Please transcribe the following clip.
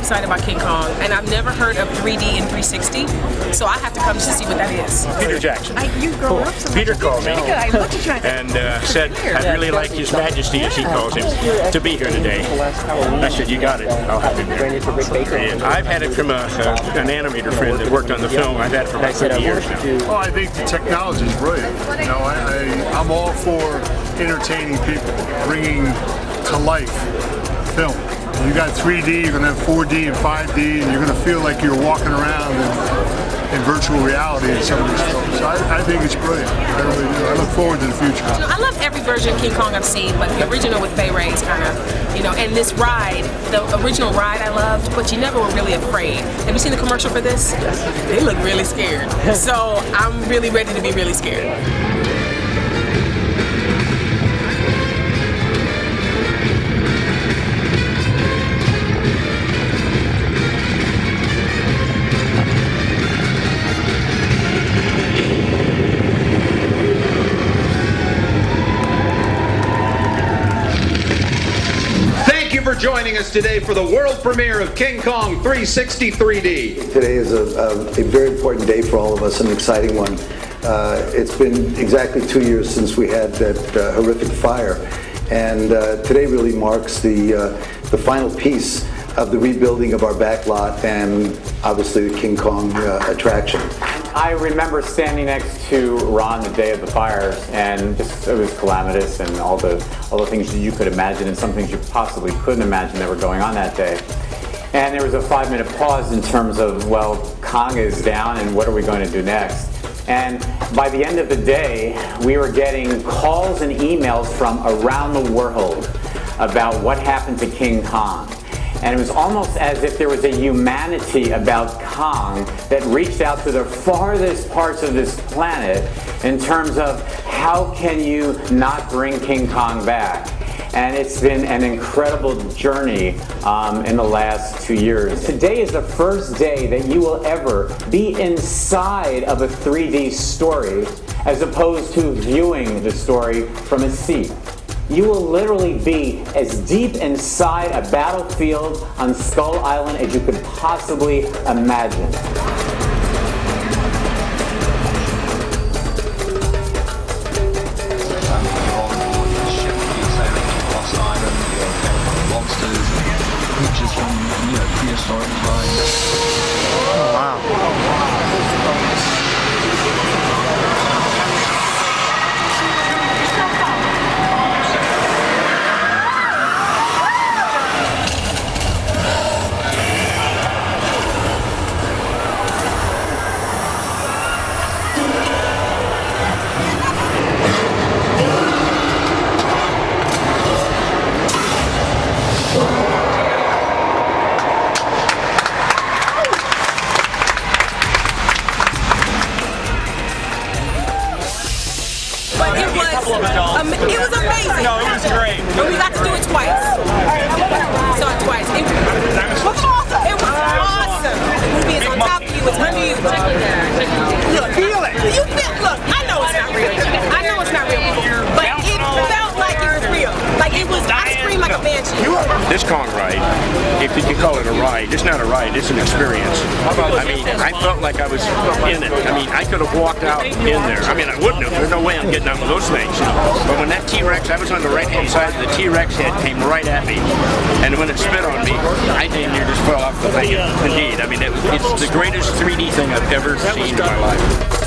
excited about King Kong, and I've never heard of 3D and 360, so I have to come just to see what that is. Peter Jackson. You've grown up so much. Peter called me I looked at you and said I'd really like His Majesty, as he calls him, to be here today. I said, you got it. I'll have him there. And I've had it from an animator friend that worked on the film. I've had it for about 30 years now. Oh, I think the technology is brilliant. You know, I'm all for entertaining people, bringing to life film. You got 3D, you're going to have 4D and 5D, and you're going to feel like you're walking around in virtual reality in some of these films. So I think it's brilliant. I really do. I look forward to the future. You know, I love every version of King Kong I've seen, but the original with Fay Ray is kind of, you know, and this ride, the original ride I loved, but you never were really afraid. Have you seen the commercial for this? They look really scared. So I'm really ready to be really scared. For joining us today for the world premiere of King Kong 360 3D. Today is a very important day for all of us, an exciting one. It's been exactly 2 years since we had that horrific fire, and today really marks the final piece of the rebuilding of our backlot and obviously the King Kong attraction. I remember standing next to Ron the day of the fires, and just, it was calamitous, and all the things you could imagine and some things you possibly couldn't imagine that were going on that day. And there was a 5-minute pause in terms of, well, Kong is down, and what are we going to do next? And by the end of the day, we were getting calls and emails from around the world about what happened to King Kong. And it was almost as if there was a humanity about Kong that reached out to the farthest parts of this planet in terms of how can you not bring King Kong back? And it's been an incredible journey in the last 2 years. Today is the first day that you will ever be inside of a 3D story as opposed to viewing the story from a seat. You will literally be as deep inside a battlefield on Skull Island as you could possibly imagine. Pictures from prehistoric times. Oh, wow. It was amazing. No, it was great. And we got to do it twice. Saw it twice. It was awesome. It was awesome. The movie is on top of you. It's under you. Look, feel it. You feel. Look, I know it's not real. I know it's not real, but it felt like it was real. Like it was. I screamed like a banshee. This Kong ride, if you can call it a ride, it's not a ride, it's an experience. I mean, I felt like I was in it. I mean, I could have walked out in there. I mean, I wouldn't have. There's no way I'm getting out of those things. But when that T-Rex, I was on the right-hand side, the T-Rex head came right at me. And when it spit on me, I damn near just fell off the thing. Indeed, I mean, it's the greatest 3D thing I've ever seen in my life.